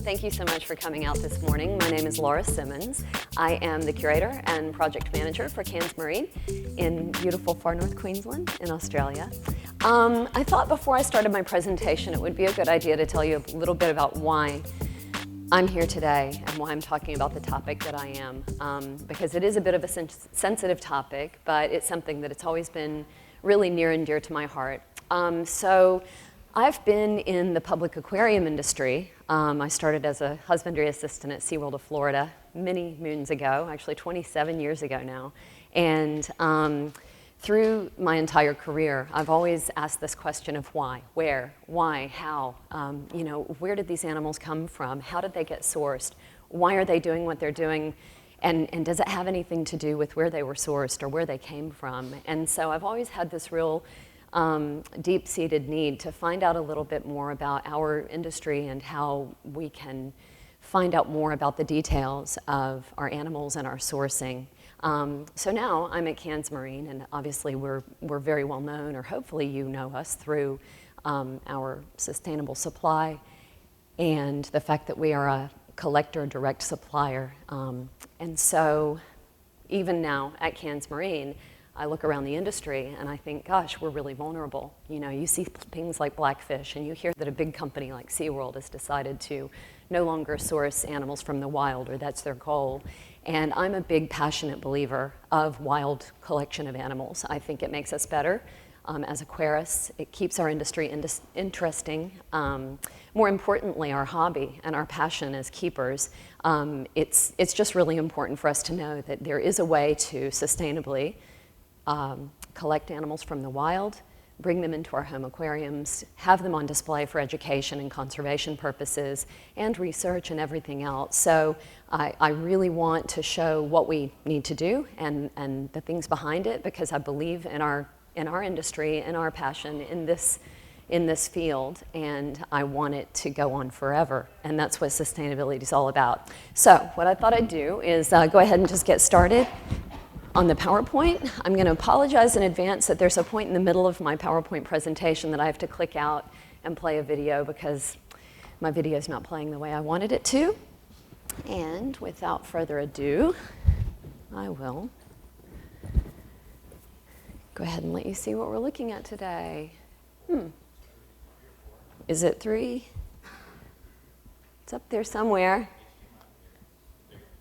Thank you so much for coming out this morning. My name is Laura Simmons. I am the curator and project manager for Cairns Marine in beautiful far north Queensland in Australia. I thought before I started my presentation it would be a good idea to tell you a little bit about why I'm here today and why I'm talking about the topic that I am, because it is a bit of a sensitive topic, but it's something that it's always been really near and dear to my heart. So I've been in the public aquarium industry. I started as a husbandry assistant at SeaWorld of Florida many moons ago, actually 27 years ago now. And through my entire career, I've always asked this question of why, where, why, how, where did these animals come from? How did they get sourced? Why are they doing what they're doing? And does it have anything to do with where they were sourced or where they came from? And so I've always had this real deep-seated need to find out a little bit more about our industry and how we can find out more about the details of our animals and our sourcing. So now I'm at Cairns Marine, and obviously we're very well known, or hopefully you know us through our sustainable supply and the fact that we are a collector direct supplier. And so even now at Cairns Marine, I look around the industry and I think, gosh, we're really vulnerable. You know, you see things like blackfish and you hear that a big company like SeaWorld has decided to no longer source animals from the wild, or that's their goal. And I'm a big passionate believer of wild collection of animals. I think it makes us better as aquarists. It keeps our industry interesting. More importantly, our hobby and our passion as keepers, it's just really important for us to know that there is a way to sustainably collect animals from the wild, bring them into our home aquariums, have them on display for education and conservation purposes, and research and everything else. So I really want to show what we need to do and the things behind it, because I believe in our industry, in our passion, in this field, and I want it to go on forever. And that's what sustainability is all about. So what I thought I'd do is go ahead and just get started on the PowerPoint. I'm going to apologize in advance that there's a point in the middle of my PowerPoint presentation that I have to click out and play a video because my video is not playing the way I wanted it to. And without further ado, I will go ahead and let you see what we're looking at today. Is it 3? It's up there somewhere.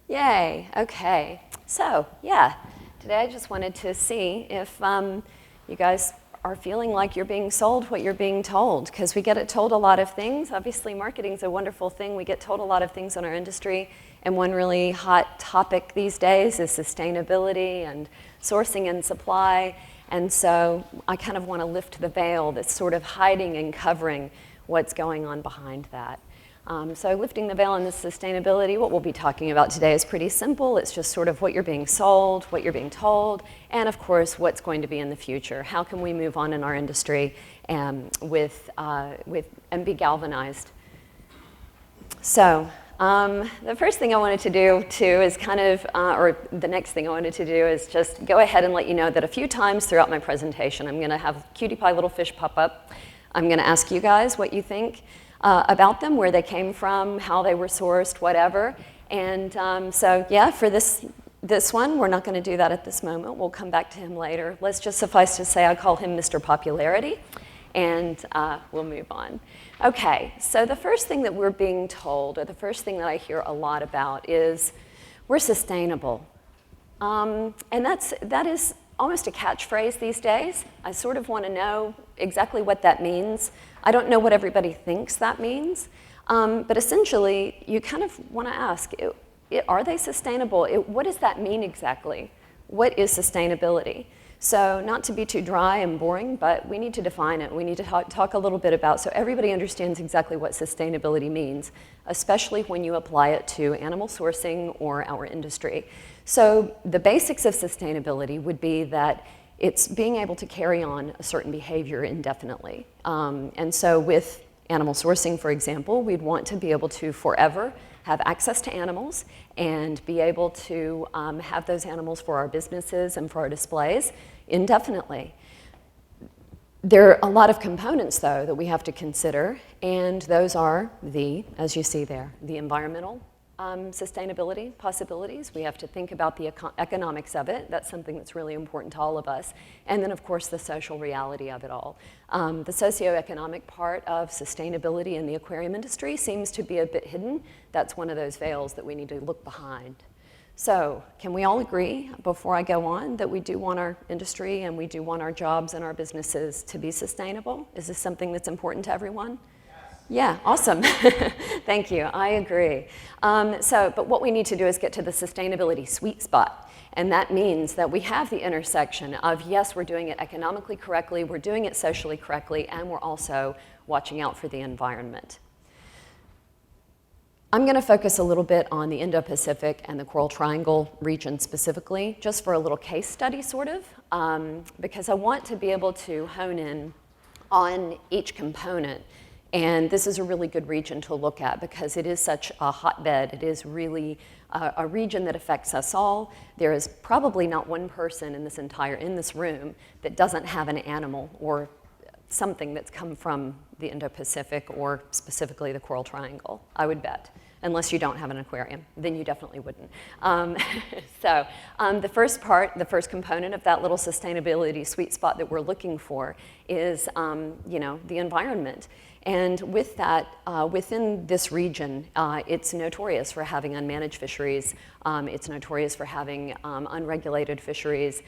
Yay, okay. So, yeah. Today I just wanted to see if you guys are feeling like you're being sold what you're being told, because we get told a lot of things. Obviously marketing is a wonderful thing. We get told a lot of things in our industry, and one really hot topic these days is sustainability and sourcing and supply. And so I kind of want to lift the veil that's sort of hiding and covering what's going on behind that. So lifting the veil on this sustainability, what we'll be talking about today is pretty simple. It's just sort of what you're being sold, what you're being told, and of course what's going to be in the future. How can we move on in our industry and be galvanized? So the first thing I wanted to do too is or the next thing I wanted to do is just go ahead and let you know that a few times throughout my presentation I'm going to have cutie pie little fish pop up. I'm going to ask you guys what you think about them, where they came from, how they were sourced, whatever. And so yeah, for this one, we're not going to do that at this moment. We'll come back to him later. Let's just suffice to say I call him Mr. Popularity, and we'll move on. Okay, so the first thing that we're being told, or the first thing that I hear a lot about is we're sustainable. And that is almost a catchphrase these days. I sort of want to know exactly what that means. I don't know what everybody thinks that means, but essentially you kind of want to ask, are they sustainable? What does that mean exactly? What is sustainability? So not to be too dry and boring, but we need to define it. We need to talk a little bit about so everybody understands exactly what sustainability means, especially when you apply it to animal sourcing or our industry. So the basics of sustainability would be that it's being able to carry on a certain behavior indefinitely. And so with animal sourcing, for example, we'd want to be able to forever have access to animals and be able to have those animals for our businesses and for our displays indefinitely. There are a lot of components, though, that we have to consider, and those are as you see there, the environmental sustainability possibilities. We have to think about the economics of it. That's something that's really important to all of us. And then, of course, the social reality of it all. The socioeconomic part of sustainability in the aquarium industry seems to be a bit hidden. That's one of those veils that we need to look behind. So, can we all agree, before I go on, that we do want our industry and we do want our jobs and our businesses to be sustainable? Is this something that's important to everyone? Yeah, awesome. Thank you. I agree. But what we need to do is get to the sustainability sweet spot. And that means that we have the intersection of, yes, we're doing it economically correctly, we're doing it socially correctly, and we're also watching out for the environment. I'm going to focus a little bit on the Indo-Pacific and the Coral Triangle region specifically, just for a little case study, sort of, because I want to be able to hone in on each component. And this is a really good region to look at because it is such a hotbed. It is really a region that affects us all. There is probably not one person in this room that doesn't have an animal or something that's come from the Indo-Pacific or specifically the Coral Triangle, I would bet. Unless you don't have an aquarium, then you definitely wouldn't. The first component of that little sustainability sweet spot that we're looking for is, the environment. And with that, within this region, it's notorious for having unmanaged fisheries. It's notorious for having unregulated fisheries.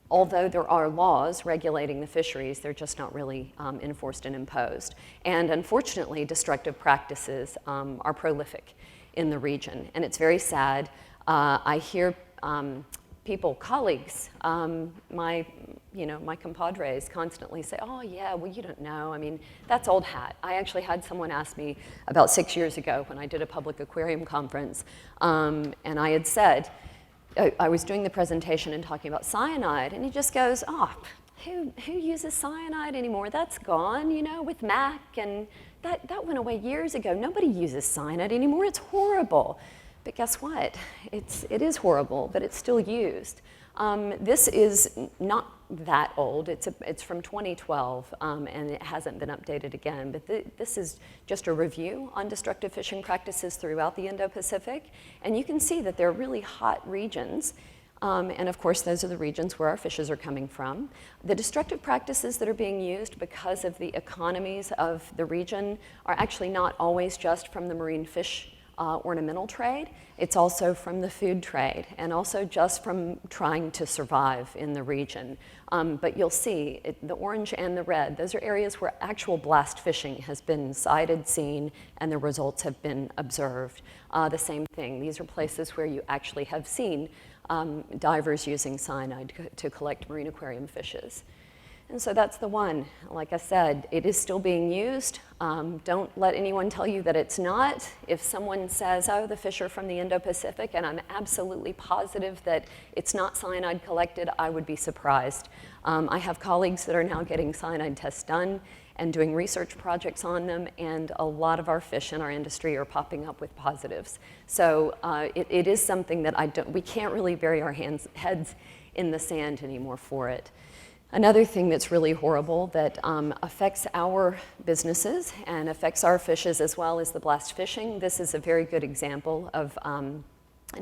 Although there are laws regulating the fisheries, they're just not really enforced and imposed. And unfortunately, destructive practices are prolific in the region. And it's very sad. I hear colleagues, my compadres constantly say, oh yeah, well you don't know, I mean, that's old hat. I actually had someone ask me about 6 years ago when I did a public aquarium conference, and I had said, I was doing the presentation and talking about cyanide, and he just goes, oh, who uses cyanide anymore? That's gone, with MAC, and that went away years ago. Nobody uses cyanide anymore, it's horrible. But guess what? It is horrible, but it's still used. This is not that old. It's from 2012, and it hasn't been updated again. But this is just a review on destructive fishing practices throughout the Indo-Pacific. And you can see that they're really hot regions. And of course, those are the regions where our fishes are coming from. The destructive practices that are being used because of the economies of the region are actually not always just from the marine fish ornamental trade. It's also from the food trade and also just from trying to survive in the region. But you'll see the orange and the red, those are areas where actual blast fishing has been sighted, seen, and the results have been observed. The same thing, these are places where you actually have seen divers using cyanide to collect marine aquarium fishes. And so that's the one. Like I said, it is still being used. Don't let anyone tell you that it's not. If someone says, oh, the fish are from the Indo-Pacific, and I'm absolutely positive that it's not cyanide collected, I would be surprised. I have colleagues that are now getting cyanide tests done and doing research projects on them, and a lot of our fish in our industry are popping up with positives. So it is something that we can't really bury our heads in the sand anymore for it. Another thing that's really horrible that affects our businesses and affects our fishes as well is the blast fishing. This is a very good example of an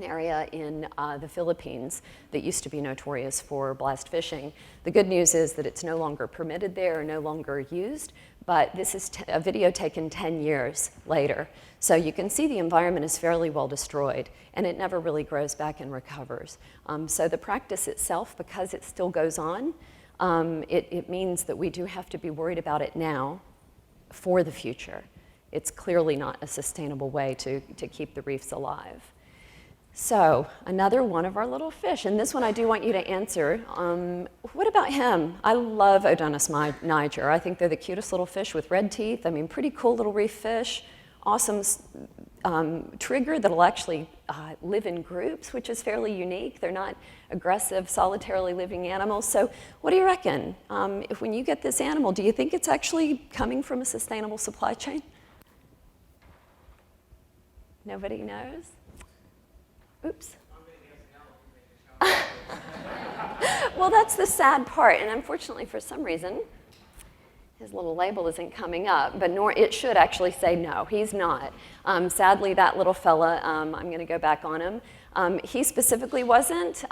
area in the Philippines that used to be notorious for blast fishing. The good news is that it's no longer permitted there or no longer used, but this is a video taken 10 years later. So you can see the environment is fairly well destroyed, and it never really grows back and recovers. So the practice itself, because it still goes on, it means that we do have to be worried about it now for the future. It's clearly not a sustainable way to keep the reefs alive. So another one of our little fish, and this one I do want you to answer. What about him? I love Odonis niger. I think they're the cutest little fish with red teeth. I mean, pretty cool little reef fish. Awesome trigger that'll actually live in groups, which is fairly unique. They're not aggressive, solitarily living animals. So what do you reckon? When you get this animal, do you think it's actually coming from a sustainable supply chain? Nobody knows? Oops. Well, that's the sad part, and unfortunately, for some reason, his little label isn't coming up, but it should actually say no, he's not. Sadly, that little fella, I'm going to go back on him. He specifically wasn't.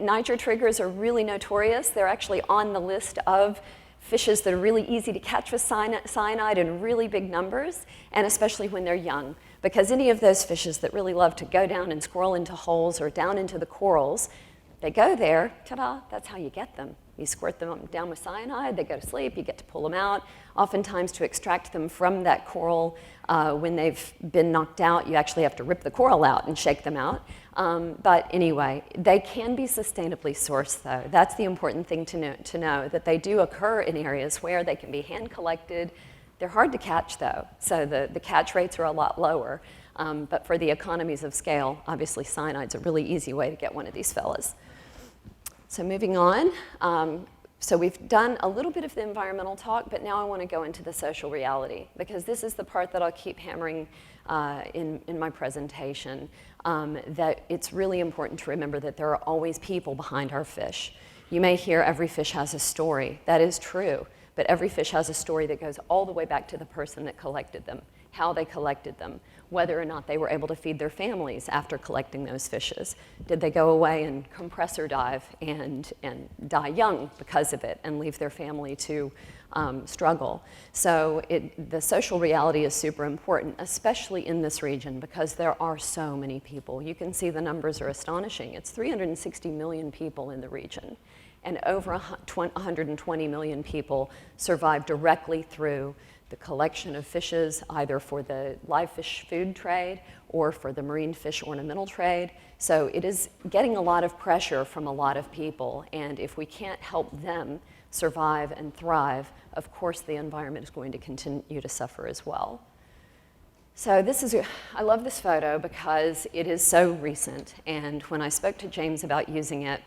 Niger triggers are really notorious. They're actually on the list of fishes that are really easy to catch with cyanide in really big numbers, and especially when they're young. Because any of those fishes that really love to go down and squirrel into holes or down into the corals, they go there, ta-da, that's how you get them. You squirt them down with cyanide, they go to sleep, you get to pull them out. Oftentimes to extract them from that coral when they've been knocked out, you actually have to rip the coral out and shake them out. But anyway, they can be sustainably sourced though. That's the important thing to know, that they do occur in areas where they can be hand collected. They're hard to catch though, so the catch rates are a lot lower. But for the economies of scale, obviously cyanide's a really easy way to get one of these fellas. So moving on, so we've done a little bit of the environmental talk, but now I want to go into the social reality, because this is the part that I'll keep hammering in my presentation, that it's really important to remember that there are always people behind our fish. You may hear every fish has a story. That is true, but every fish has a story that goes all the way back to the person that collected them, how they collected them, whether or not they were able to feed their families after collecting those fishes. Did they go away and compressor dive and die young because of it and leave their family to struggle? So the social reality is super important, especially in this region, because there are so many people. You can see the numbers are astonishing. It's 360 million people in the region, and over 120 million people survive directly through the collection of fishes, either for the live fish food trade or for the marine fish ornamental trade. So it is getting a lot of pressure from a lot of people, and if we can't help them survive and thrive, of course the environment is going to continue to suffer as well. So I love this photo because it is so recent, and when I spoke to James about using it,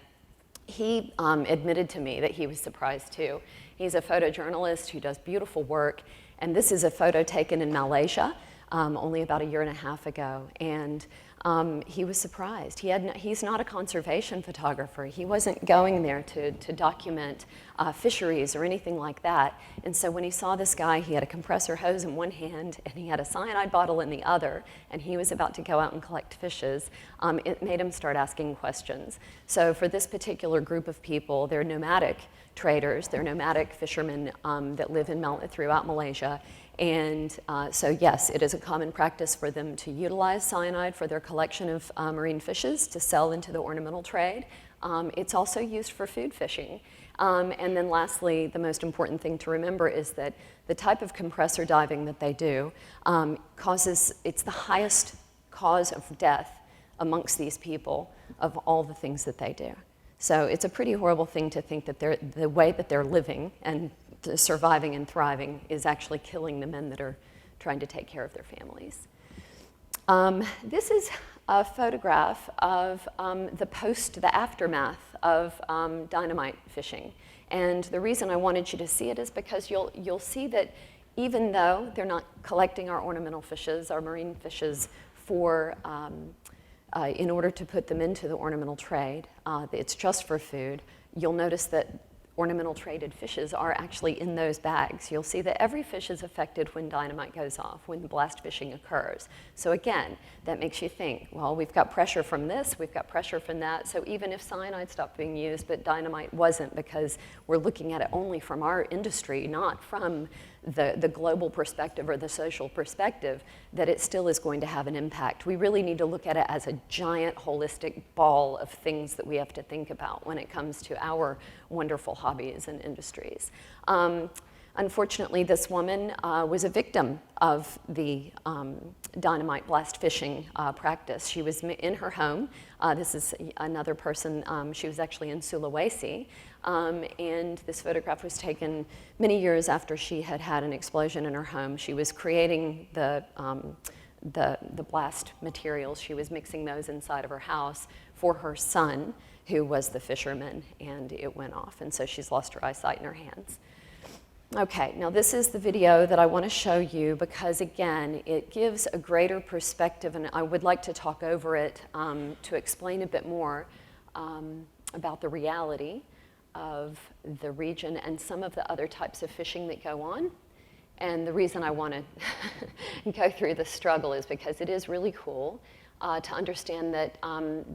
he admitted to me that he was surprised too. He's a photojournalist who does beautiful work, and this is a photo taken in Malaysia only about 1.5 years ago, and he was surprised. He's not a conservation photographer. He wasn't going there to document fisheries or anything like that, and so when he saw this guy, he had a compressor hose in one hand and he had a cyanide bottle in the other, and he was about to go out and collect fishes. It made him start asking questions. So for this particular group of people, they're nomadic traders, they're nomadic fishermen that live throughout Malaysia. And so yes, it is a common practice for them to utilize cyanide for their collection of marine fishes to sell into the ornamental trade. It's also used for food fishing. And then lastly, the most important thing to remember is that the type of compressor diving that they do it's the highest cause of death amongst these people of all the things that they do. So it's a pretty horrible thing to think that the way that they're living and surviving and thriving is actually killing the men that are trying to take care of their families. This is a photograph of the aftermath of dynamite fishing. And the reason I wanted you to see it is because you'll see that even though they're not collecting our ornamental fishes, our marine fishes, in order to put them into the ornamental trade, it's just for food, you'll notice that ornamental traded fishes are actually in those bags. You'll see that every fish is affected when dynamite goes off, when blast fishing occurs. So again, that makes you think, well, we've got pressure from this, we've got pressure from that, so even if cyanide stopped being used, but dynamite wasn't, because we're looking at it only from our industry, not from the global perspective or the social perspective, that it still is going to have an impact. We really need to look at it as a giant holistic ball of things that we have to think about when it comes to our wonderful hobbies and industries. Unfortunately, this woman was a victim of the dynamite blast fishing practice. She was in her home. This is another person. She was actually in Sulawesi. And this photograph was taken many years after she had had an explosion in her home. She was creating the blast materials. She was mixing those inside of her house for her son, who was the fisherman, and it went off. And so she's lost her eyesight in her hands. Okay, now this is the video that I want to show you because, again, it gives a greater perspective, and I would like to talk over it to explain a bit more about the reality of the region and some of the other types of fishing that go on. And the reason I want to go through the struggle is because it is really cool to understand that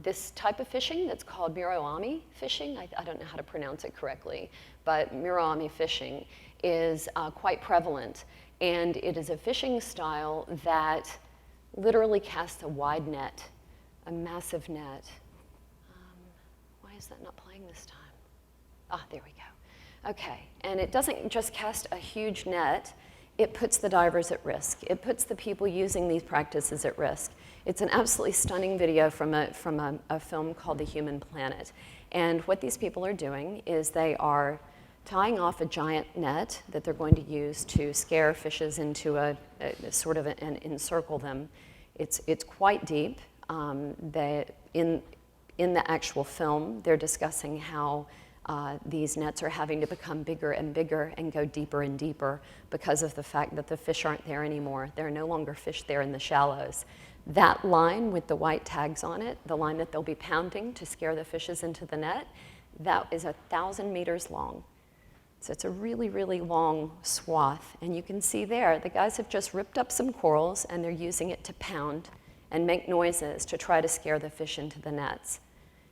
this type of fishing that's called muroami fishing, I don't know how to pronounce it correctly, but muroami fishing is quite prevalent. And it is a fishing style that literally casts a wide net, a massive net. Why is that not playing this time? Ah, there we go. Okay, and it doesn't just cast a huge net, it puts the divers at risk. It puts the people using these practices at risk. It's an absolutely stunning video from a film called The Human Planet. And what these people are doing is they are tying off a giant net that they're going to use to scare fishes into a sort of and encircle them. It's quite deep. In the actual film, they're discussing how these nets are having to become bigger and bigger and go deeper and deeper because of the fact that the fish aren't there anymore. There are no longer fish there in the shallows. That line with the white tags on it, the line that they'll be pounding to scare the fishes into the net, that is 1,000 meters long. So it's a really, really long swath. And you can see there, the guys have just ripped up some corals and they're using it to pound and make noises to try to scare the fish into the nets.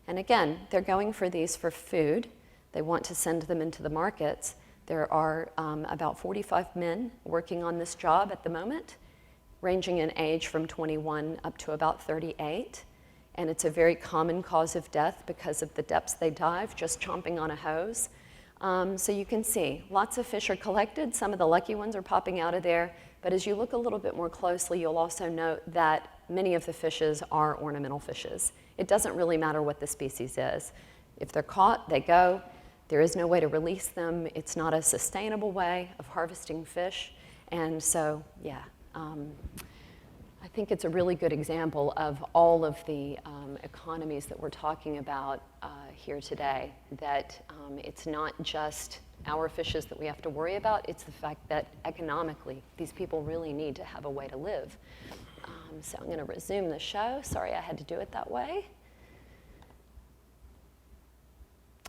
And again, they're going for these for food. They want to send them into the markets. There are about 45 men working on this job at the moment, ranging in age from 21 up to about 38. And it's a very common cause of death because of the depths they dive, just chomping on a hose. So you can see, lots of fish are collected. Some of the lucky ones are popping out of there. But as you look a little bit more closely, you'll also note that many of the fishes are ornamental fishes. It doesn't really matter what the species is. If they're caught, they go. There is no way to release them. It's not a sustainable way of harvesting fish. And so, yeah, I think it's a really good example of all of the economies that we're talking about here today, that it's not just our fishes that we have to worry about, it's the fact that economically, these people really need to have a way to live. So I'm going to resume the show. Sorry I had to do it that way.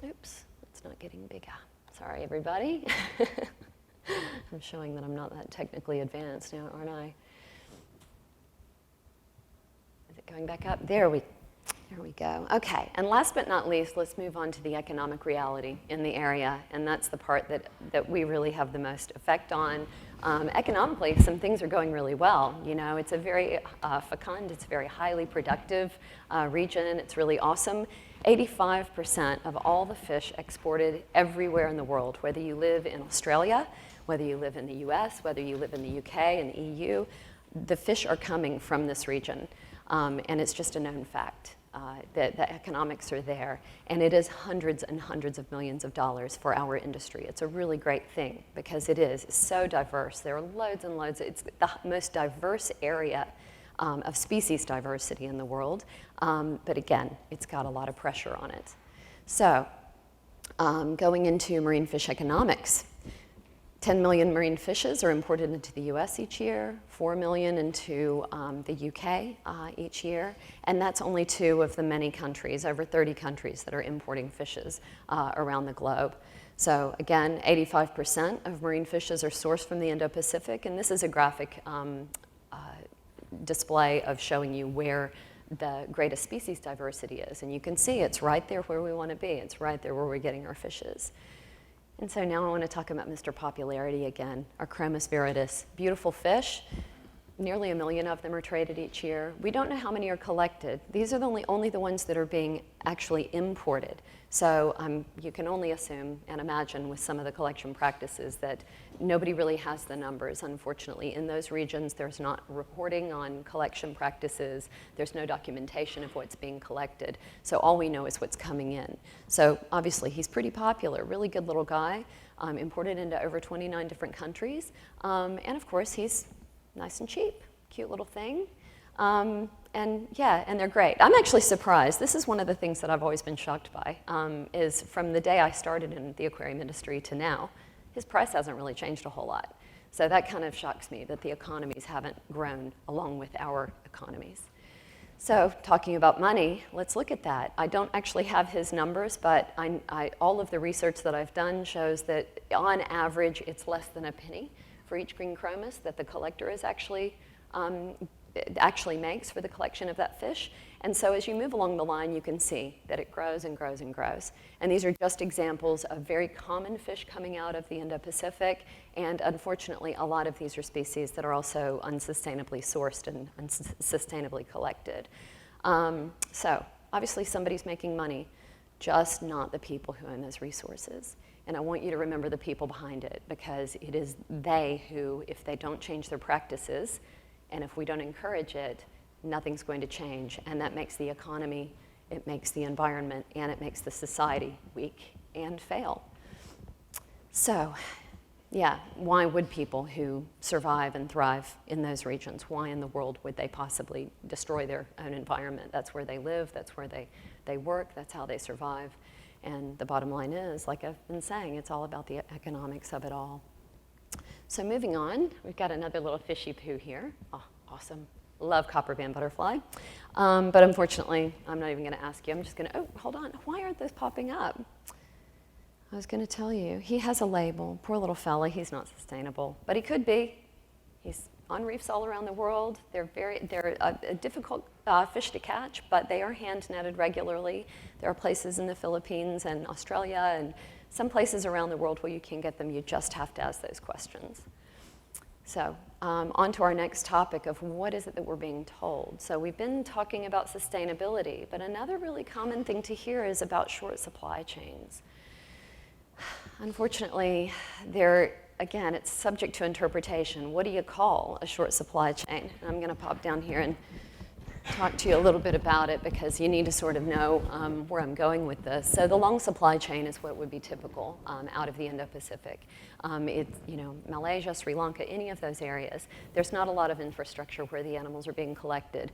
Oops, it's not getting bigger. Sorry, everybody. I'm showing that I'm not that technically advanced now, aren't I? Is it going back up? There we go. Okay, and last but not least, let's move on to the economic reality in the area, and that's the part that we really have the most effect on. Economically, some things are going really well. You know, it's a very fecund, it's a very highly productive region. It's really awesome. 85% of all the fish exported everywhere in the world, whether you live in Australia, whether you live in the US, whether you live in the UK and the EU, the fish are coming from this region. And it's just a known fact that the economics are there. And it is hundreds and hundreds of millions of dollars for our industry. It's a really great thing because it is so diverse. There are loads and loads. It's the most diverse area of species diversity in the world. But again, it's got a lot of pressure on it. So going into marine fish economics, 10 million marine fishes are imported into the US each year, 4 million into the UK each year, and that's only 2 of the many countries, over 30 countries that are importing fishes around the globe. So again, 85% of marine fishes are sourced from the Indo-Pacific, and this is a graphic display of showing you where the greatest species diversity is. And you can see it's right there where we want to be. It's right there where we're getting our fishes. And so now I want to talk about Mr. Popularity again, our Chromis viridis. Beautiful fish. Nearly 1 million of them are traded each year. We don't know how many are collected. These are only the ones that are being actually imported. So you can only assume and imagine with some of the collection practices that nobody really has the numbers, unfortunately. In those regions, there's not reporting on collection practices. There's no documentation of what's being collected. So all we know is what's coming in. So obviously, he's pretty popular, really good little guy, imported into over 29 different countries. And of course, he's nice and cheap, cute little thing. And yeah, and they're great. I'm actually surprised. This is one of the things that I've always been shocked by, is from the day I started in the aquarium industry to now, his price hasn't really changed a whole lot. So that kind of shocks me that the economies haven't grown along with our economies. So talking about money, let's look at that. I don't actually have his numbers, but all of the research that I've done shows that on average it's less than a penny for each green chromis that the collector is actually makes for the collection of that fish. And so as you move along the line, you can see that it grows and grows and grows. And these are just examples of very common fish coming out of the Indo-Pacific. And unfortunately, a lot of these are species that are also unsustainably sourced and unsustainably collected. So obviously somebody's making money, just not the people who own those resources. And I want you to remember the people behind it, because it is they who, if they don't change their practices, and if we don't encourage it, nothing's going to change. And that makes the economy, it makes the environment, and it makes the society weak and fail. So, yeah, why would people who survive and thrive in those regions, why in the world would they possibly destroy their own environment? That's where they live, that's where they work, that's how they survive. And the bottom line is, like I've been saying, it's all about the economics of it all. So moving on, we've got another little fishy poo here. Oh, awesome. Love copper band butterfly. But unfortunately, I'm not even going to ask you. I'm just going to, oh, hold on. Why aren't those popping up? I was going to tell you. He has a label. Poor little fella. He's not sustainable. But he could be. He's on reefs all around the world. They're a difficult fish to catch, but they are hand netted regularly. There are places in the Philippines and Australia and some places around the world where you can get them. You just have to ask those questions. So on to our next topic of what is it that we're being told. So we've been talking about sustainability, but another really common thing to hear is about short supply chains. Unfortunately, again, it's subject to interpretation. What do you call a short supply chain? And I'm going to pop down here and talk to you a little bit about it, because you need to sort of know where I'm going with this. So the long supply chain is what would be typical out of the Indo-Pacific. It's, Malaysia, Sri Lanka, any of those areas. There's not a lot of infrastructure where the animals are being collected.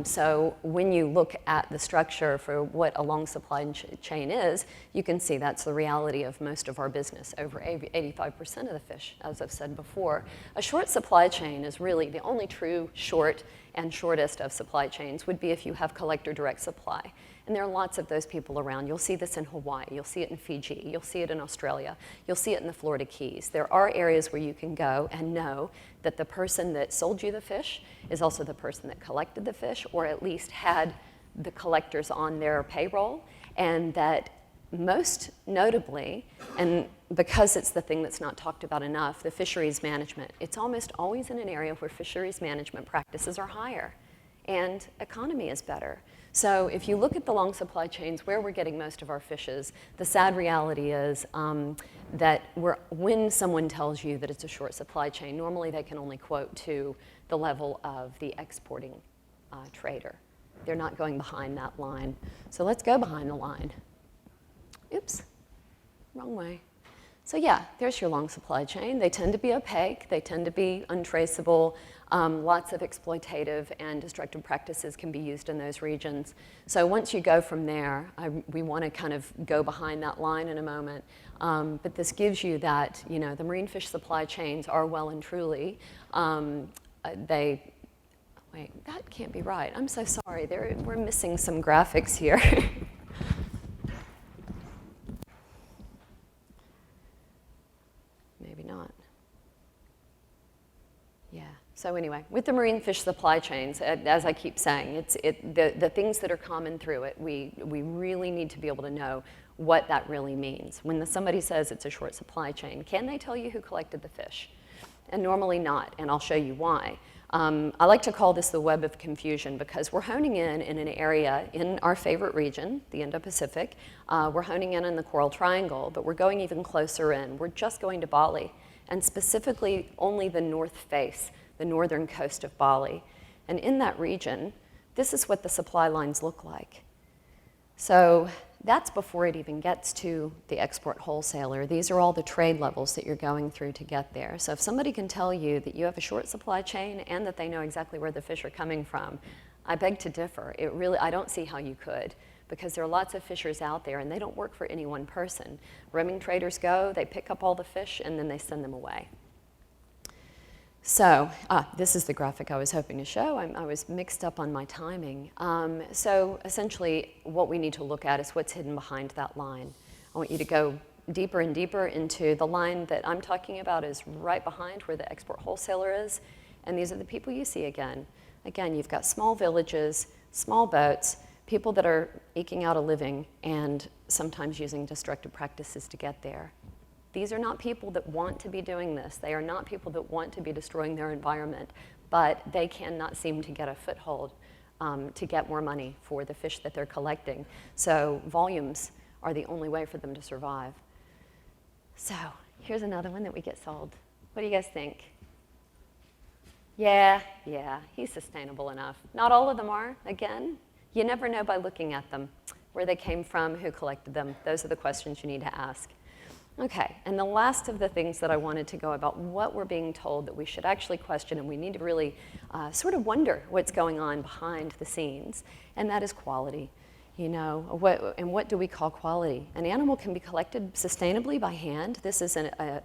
So when you look at the structure for what a long supply chain is, you can see that's the reality of most of our business. Over 85% of the fish, as I've said before. A short supply chain is really the only true short and shortest of supply chains would be if you have collector direct supply. And there are lots of those people around. You'll see this in Hawaii, you'll see it in Fiji, you'll see it in Australia, you'll see it in the Florida Keys. There are areas where you can go and know that the person that sold you the fish is also the person that collected the fish, or at least had the collectors on their payroll, and that most notably, and because it's the thing that's not talked about enough, the fisheries management. It's almost always in an area where fisheries management practices are higher and economy is better. So if you look at the long supply chains where we're getting most of our fishes, the sad reality is that when someone tells you that it's a short supply chain, normally they can only quote to the level of the exporting trader. They're not going behind that line. So let's go behind the line. Oops, wrong way. So yeah, there's your long supply chain. They tend to be opaque. They tend to be untraceable. Lots of exploitative and destructive practices can be used in those regions. So once you go from there, we want to kind of go behind that line in a moment. But this gives you that, the marine fish supply chains are well and truly, wait, that can't be right. I'm so sorry. We're missing some graphics here. Maybe not. Yeah. So anyway, with the marine fish supply chains, as I keep saying, the things that are common through it, we really need to be able to know what that really means. When somebody says it's a short supply chain, can they tell you who collected the fish? And normally not, and I'll show you why. I like to call this the web of confusion, because we're honing in an area in our favorite region, the Indo-Pacific. We're honing in the Coral Triangle, but we're going even closer in. We're just going to Bali, and specifically only the north face, the northern coast of Bali. And in that region, this is what the supply lines look like. So that's before it even gets to the export wholesaler. These are all the trade levels that you're going through to get there. So if somebody can tell you that you have a short supply chain and that they know exactly where the fish are coming from, I beg to differ. I don't see how you could, because there are lots of fishers out there and they don't work for any one person. Roaming traders go, they pick up all the fish, and then they send them away. So this is the graphic I was hoping to show. I was mixed up on my timing. So essentially what we need to look at is what's hidden behind that line. I want you to go deeper and deeper into the line that I'm talking about is right behind where the export wholesaler is. And these are the people you see again. Again, you've got small villages, small boats, people that are eking out a living and sometimes using destructive practices to get there. These are not people that want to be doing this. They are not people that want to be destroying their environment, but they cannot seem to get a foothold to get more money for the fish that they're collecting. So volumes are the only way for them to survive. So here's another one that we get sold. What do you guys think? Yeah, he's sustainable enough. Not all of them are, again. You never know by looking at them, where they came from, who collected them. Those are the questions you need to ask. Okay, and the last of the things that I wanted to go about what we're being told that we should actually question, and we need to really sort of wonder what's going on behind the scenes, and that is quality. You know, what do we call quality? An animal can be collected sustainably by hand. This is a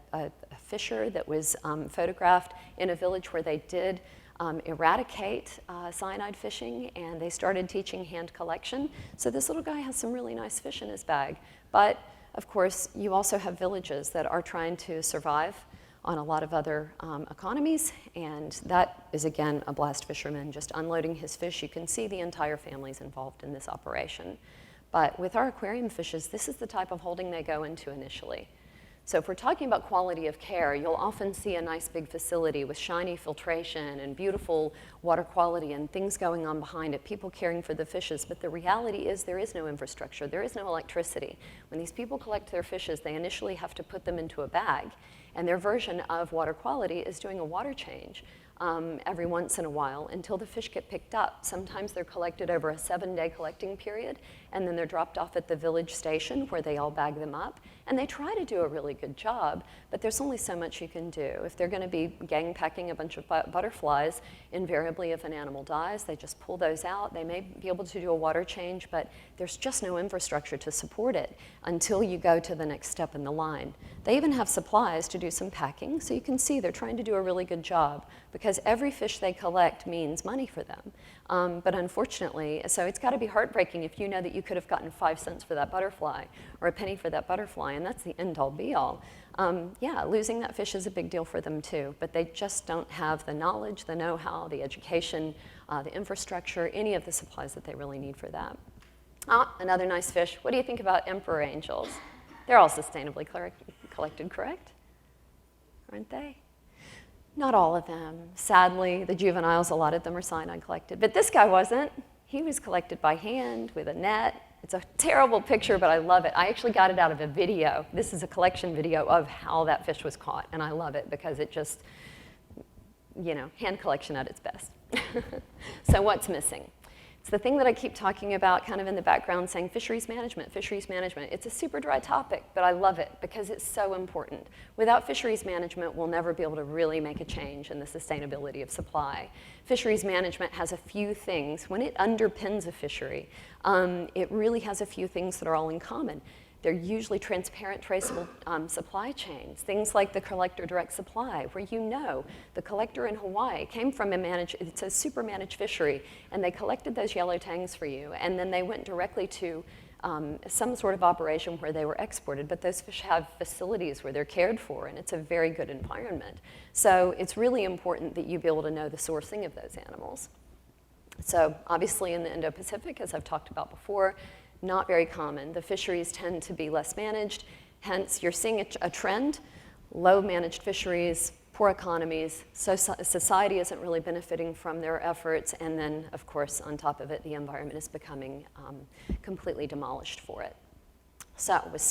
fisher that was photographed in a village where they did eradicate cyanide fishing, and they started teaching hand collection. So this little guy has some really nice fish in his bag. But of course, you also have villages that are trying to survive on a lot of other economies, and that is, again, a blast fisherman just unloading his fish. You can see the entire family's involved in this operation. But with our aquarium fishes, this is the type of holding they go into initially. So if we're talking about quality of care, you'll often see a nice big facility with shiny filtration and beautiful water quality and things going on behind it, people caring for the fishes. But the reality is there is no infrastructure, there is no electricity. When these people collect their fishes, they initially have to put them into a bag. And their version of water quality is doing a water change every once in a while until the fish get picked up. Sometimes they're collected over a 7-day collecting period, and then they're dropped off at the village station where they all bag them up. And they try to do a really good job, but there's only so much you can do. If they're going to be gang packing a bunch of butterflies, invariably if an animal dies, they just pull those out. They may be able to do a water change, but there's just no infrastructure to support it until you go to the next step in the line. They even have supplies to do some packing, so you can see they're trying to do a really good job because every fish they collect means money for them. But unfortunately, so it's got to be heartbreaking if you know that you could have gotten 5 cents for that butterfly or a penny for that butterfly, and that's the end-all be-all. Yeah, losing that fish is a big deal for them too, but they just don't have the knowledge, the know-how, the education, the infrastructure, any of the supplies that they really need for that. Another nice fish. What do you think about emperor angels? They're all sustainably collected, correct? Aren't they? Not all of them. Sadly, the juveniles, a lot of them are cyanide collected. But this guy wasn't. He was collected by hand with a net. It's a terrible picture, but I love it. I actually got it out of a video. This is a collection video of how that fish was caught, and I love it because it just, you know, hand collection at its best. So what's missing? It's the thing that I keep talking about kind of in the background saying fisheries management, fisheries management. It's a super dry topic, but I love it because it's so important. Without fisheries management, we'll never be able to really make a change in the sustainability of supply. Fisheries management has a few things. When it underpins a fishery, it really has a few things that are all in common. They're usually transparent, traceable supply chains, things like the collector direct supply, where you know the collector in Hawaii came from it's a super managed fishery, and they collected those yellow tangs for you, and then they went directly to some sort of operation where they were exported, but those fish have facilities where they're cared for, and it's a very good environment. So it's really important that you be able to know the sourcing of those animals. So obviously in the Indo-Pacific, as I've talked about before, not very common. The fisheries tend to be less managed, hence you're seeing a trend, low managed fisheries, poor economies, so society isn't really benefiting from their efforts, and then of course on top of it the environment is becoming completely demolished for it. So with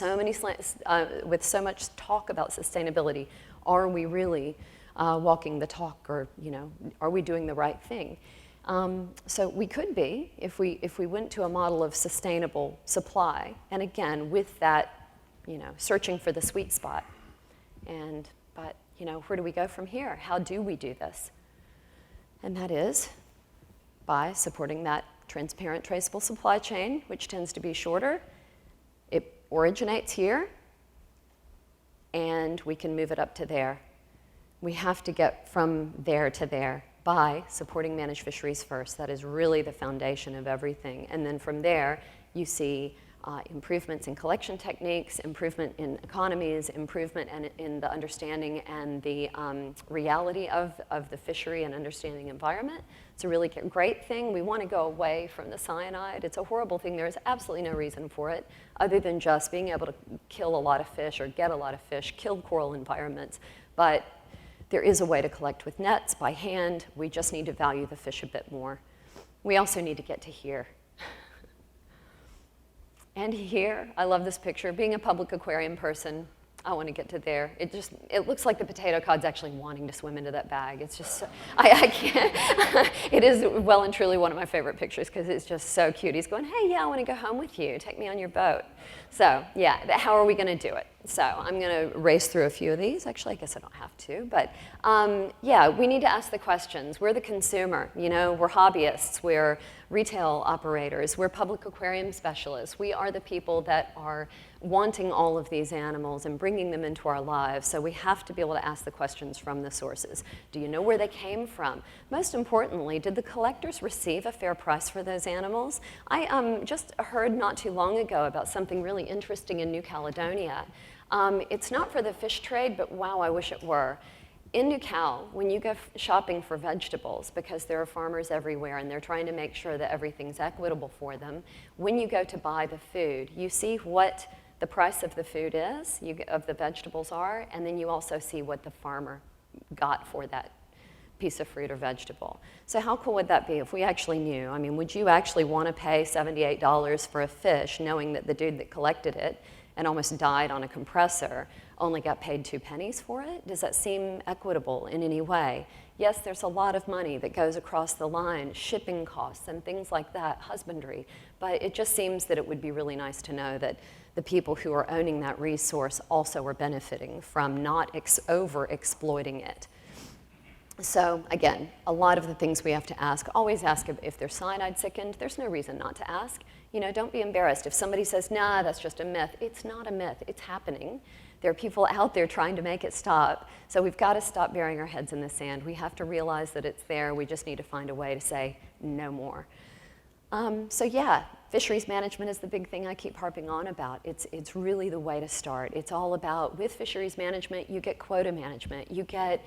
so much talk about sustainability, are we really walking the talk, or are we doing the right thing? So we could be if we went to a model of sustainable supply, and again with that, searching for the sweet spot. But where do we go from here? How do we do this? And that is by supporting that transparent, traceable supply chain, which tends to be shorter. It originates here, and we can move it up to there. We have to get from there to there by supporting managed fisheries first. That is really the foundation of everything. And then from there, you see improvements in collection techniques, improvement in economies, improvement in the understanding and the reality of the fishery and understanding environment. It's a really great thing. We want to go away from the cyanide. It's a horrible thing. There is absolutely no reason for it other than just being able to kill a lot of fish or get a lot of fish, kill coral environments. But there is a way to collect with nets, by hand. We just need to value the fish a bit more. We also need to get to here. And here, I love this picture. Being a public aquarium person, I want to get to there. It looks like the potato cod's actually wanting to swim into that bag. It's just, so, I can't. It is well and truly one of my favorite pictures because it's just so cute. He's going, hey, yeah, I want to go home with you. Take me on your boat. So yeah, how are we going to do it? So I'm going to race through a few of these. Actually, I guess I don't have to. But yeah, we need to ask the questions. We're the consumer. You know, we're hobbyists. We're retail operators. We're public aquarium specialists. We are the people that are wanting all of these animals and bringing them into our lives. So we have to be able to ask the questions from the sources. Do you know where they came from? Most importantly, did the collectors receive a fair price for those animals? I just heard not too long ago about something really interesting in New Caledonia. It's not for the fish trade, but wow, I wish it were. In New Cal, when you go shopping for vegetables, because there are farmers everywhere and they're trying to make sure that everything's equitable for them, when you go to buy the food, you see what the price of the food is, of the vegetables are, and then you also see what the farmer got for that piece of fruit or vegetable. So how cool would that be if we actually knew? I mean, would you actually want to pay $78 for a fish knowing that the dude that collected it and almost died on a compressor only got paid 2 pennies for it? Does that seem equitable in any way? Yes, there's a lot of money that goes across the line, shipping costs and things like that, husbandry, but it just seems that it would be really nice to know that the people who are owning that resource also are benefiting from not over-exploiting it. So again, a lot of the things we have to ask, always ask if they're cyanide sickened. There's no reason not to ask. You know, don't be embarrassed. If somebody says, nah, that's just a myth, it's not a myth, it's happening. There are people out there trying to make it stop. So we've got to stop burying our heads in the sand. We have to realize that it's there. We just need to find a way to say no more. So yeah, fisheries management is the big thing I keep harping on about. It's really the way to start. It's all about, with fisheries management, you get quota management, you get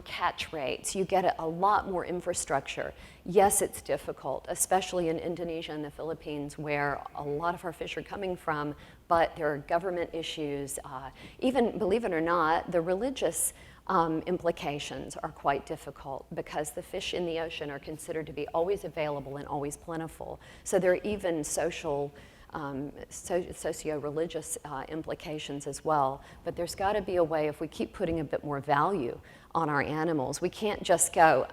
catch rates, you get a lot more infrastructure. Yes, it's difficult, especially in Indonesia and the Philippines, where a lot of our fish are coming from, but there are government issues. Even, believe it or not, the religious implications are quite difficult because the fish in the ocean are considered to be always available and always plentiful. So there are even socio-religious implications as well. But there's got to be a way, if we keep putting a bit more value on our animals, we can't just go,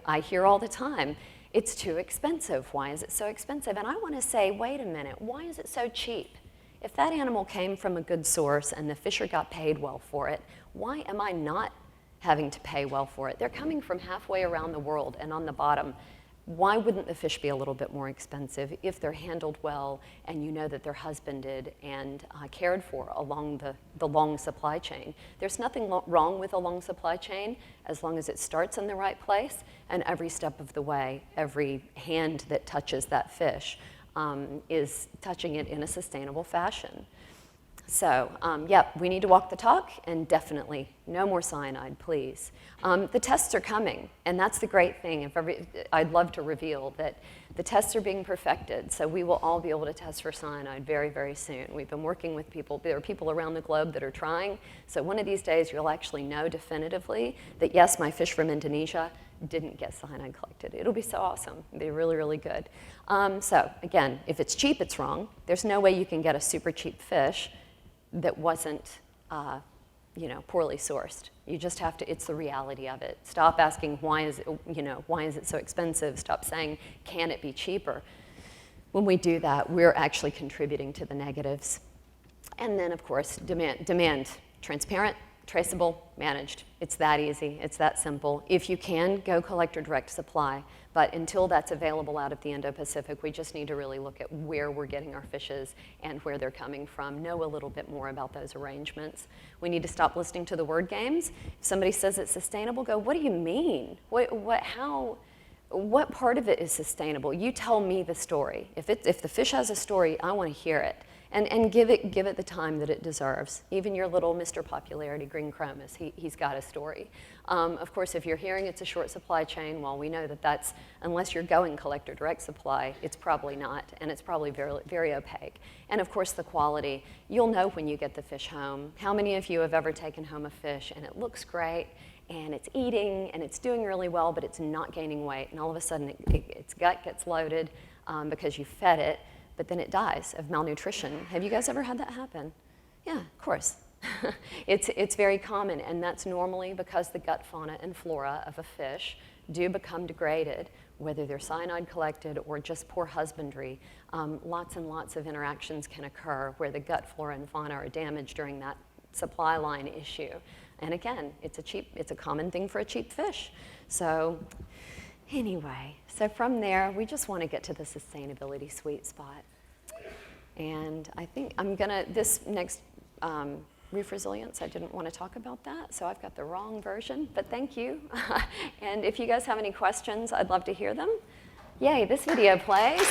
I hear all the time, it's too expensive. Why is it so expensive? And I want to say, wait a minute, why is it so cheap? If that animal came from a good source and the fisher got paid well for it, why am I not having to pay well for it? They're coming from halfway around the world, and on the bottom, why wouldn't the fish be a little bit more expensive if they're handled well and you know that they're husbanded and cared for along the long supply chain? There's nothing wrong with a long supply chain as long as it starts in the right place, and every step of the way, every hand that touches that fish is touching it in a sustainable fashion. So, yeah, we need to walk the talk, and definitely no more cyanide, please. The tests are coming, and that's the great thing. I'd love to reveal that the tests are being perfected, so we will all be able to test for cyanide very, very soon. We've been working with people. There are people around the globe that are trying, so one of these days you'll actually know definitively that, yes, my fish from Indonesia didn't get cyanide collected. It'll be so awesome. It'll be really, really good. So, again, if it's cheap, it's wrong. There's no way you can get a super cheap fish that wasn't, poorly sourced. You just have to, it's the reality of it. Stop asking why is it so expensive? Stop saying, can it be cheaper? When we do that, we're actually contributing to the negatives. And then, of course, demand transparent, traceable, managed. It's that easy, it's that simple. If you can, go collect or direct supply. But until that's available out of the Indo-Pacific, we just need to really look at where we're getting our fishes and where they're coming from, know a little bit more about those arrangements. We need to stop listening to the word games. If somebody says it's sustainable, go, what do you mean? What part of it is sustainable? You tell me the story. If the fish has a story, I want to hear it. And give it the time that it deserves. Even your little Mr. Popularity green chromis, he's got a story. Of course, if you're hearing it's a short supply chain, well, we know that that's, unless you're going collect or direct supply, it's probably not, and it's probably very, very opaque. And of course, the quality. You'll know when you get the fish home. How many of you have ever taken home a fish and it looks great, and it's eating, and it's doing really well, but it's not gaining weight, and all of a sudden its gut gets loaded because you fed it, but then it dies of malnutrition. Have you guys ever had that happen? Yeah, of course. It's very common, and that's normally because the gut fauna and flora of a fish do become degraded, whether they're cyanide collected or just poor husbandry. Lots and lots of interactions can occur where the gut flora and fauna are damaged during that supply line issue. And again, it's a common thing for a cheap fish. So anyway, so from there, we just want to get to the sustainability sweet spot. And I think this next reef resilience, I didn't want to talk about that, so I've got the wrong version, but thank you. And if you guys have any questions, I'd love to hear them. Yay, this video plays.